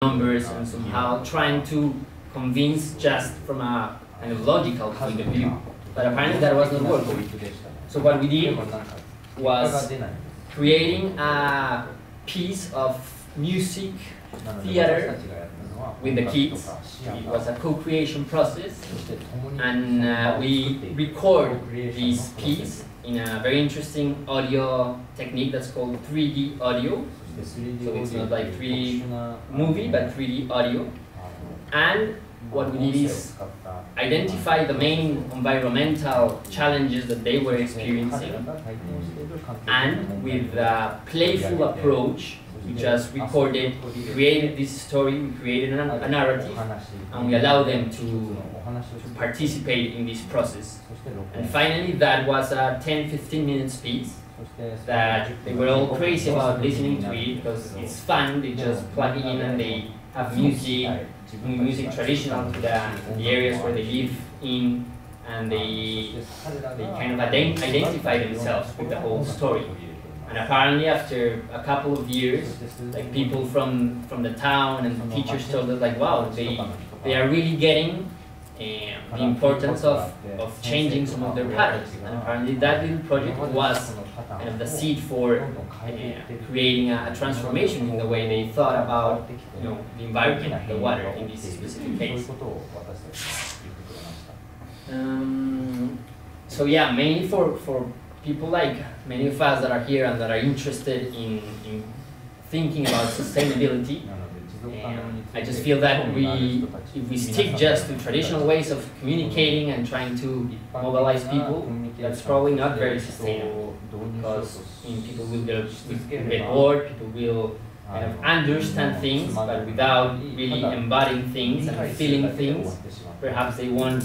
numbers and somehow trying to convince just from a kind of logical point of view. But apparently that was not working. So what we did was creating a piece of music theater with the kids. It was a co-creation process, and we record this piece in a very interesting audio technique that's called 3D audio. So it's not like 3D movie, but 3D audio. And what we did is identify the main environmental challenges that they were experiencing, and with a playful approach, we just recorded, we created this story, we created a narrative, and we allowed them to participate in this process. And finally, that was a 10-15 minute piece that they were all crazy about listening to it because it's fun. They just plug it in and they have music traditional to the areas where they live in, and they kind of identify themselves with the whole story. And apparently after a couple of years, like people from the town and teachers told us like, wow, they are really getting the importance of changing some of their patterns. And apparently that little project was kind of the seed for creating a transformation in the way they thought about, the environment, the water in this specific case. So yeah, mainly for people like many of us that are here and that are interested in thinking about sustainability. I just feel that if we stick just to traditional ways of communicating and trying to mobilize people, that's probably not very sustainable, because people will get bored, people will kind of understand things, but without really embodying things and feeling things, perhaps they won't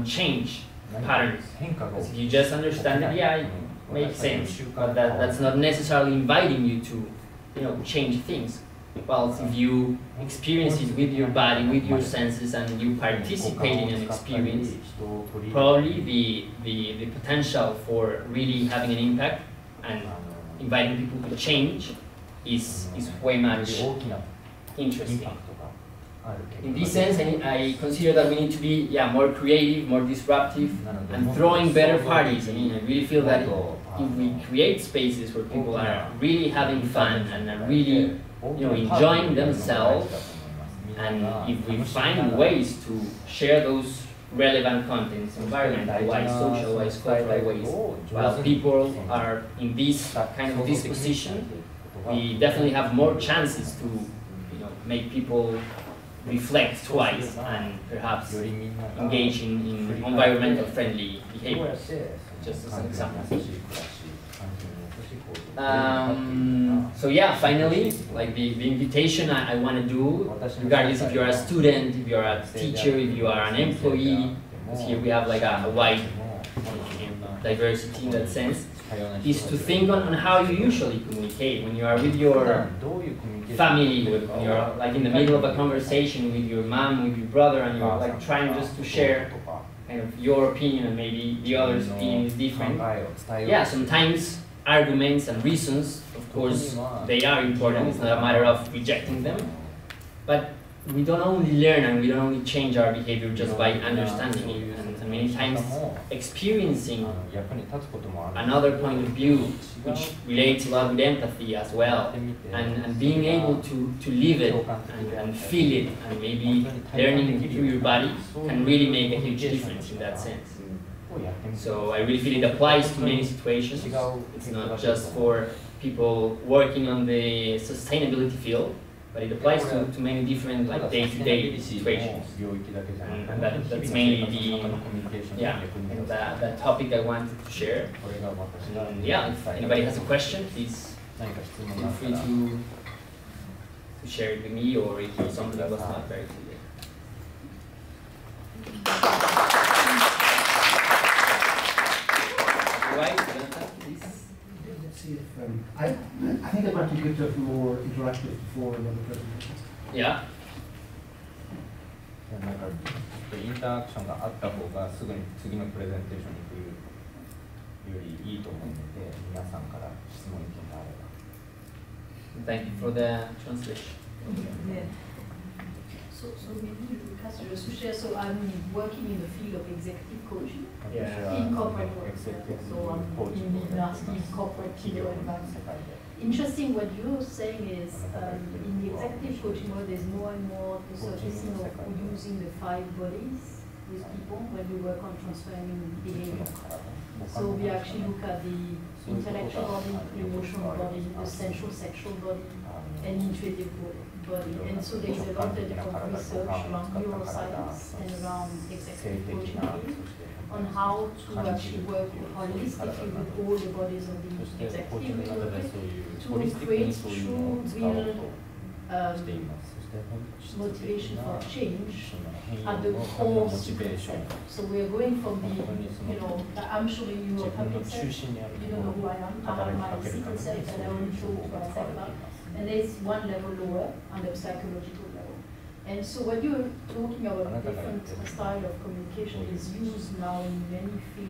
change patterns. Because if you just understand it, yeah, it makes sense, but that's not necessarily inviting you to change things. Well, if you experience it with your body, with your senses, and you participate in an experience, probably the potential for really having an impact and inviting people to change is way much interesting. In this sense, I consider that we need to be more creative, more disruptive, and throwing better parties. I mean, I really feel that if we create spaces where people are really having fun and are really enjoying themselves, and if we find ways to share those relevant contents, environmental-wise, social-wise, cultural-wise, while people are in this kind of disposition, we definitely have more chances to make people reflect twice and perhaps engage in environmental friendly behavior, just as an example. So yeah, finally, like the invitation I want to do, regardless if you're a student, if you're a teacher, if you are an employee, because here we have like a wide diversity in that sense, is to think on how you usually communicate when you are with your family, when you're like in the middle of a conversation with your mom, with your brother, and you're like trying just to share kind of your opinion and maybe the other's opinion is different. Yeah, sometimes arguments and reasons, of course, they are important. It's not a matter of rejecting them, but we don't only learn and we don't only change our behavior just by understanding it, and many times experiencing another point of view, which relates a lot with empathy as well, and being able to live it and feel it, and maybe learning through your body can really make a huge difference in that sense. So I really feel it applies to many situations. It's not just for people working on the sustainability field, but it applies to many different like day-to-day situations. And that's mainly the topic I wanted to share. And yeah, if anybody has a question, please feel free to share it with me, or if something was not very clear. Let's see if I think I'd like to get to a more interactive form of the presentation. Yeah. なんかインタラクションがあった方がすぐに次のプレゼンテーションに行くよりいいと思うので、皆さんから質問意見があれば。Thank you for the translation. Yeah. So maybe Lucas, just to share, so I'm working in the field of executive coaching in corporate work. So I'm in the corporate environment. Interesting what you're saying is in the executive coaching world, there's more and more the surfacing of using the 5 bodies with people when we work on transforming behavior. So we actually look at the intellectual body, the emotional body, the sensual sexual body, and intuitive body. And so there's a lot of research around neuroscience and around executive coaching on how to actually work holistically with all the bodies of the executive to create true, real motivation for change at the core motivation. So we are going from the, I'm showing you a puppet set, you don't know who I am, I have my secret self and I only show myself, and it's one level lower on the psychological level. And so what you're talking about, different style of communication is used now in many fields.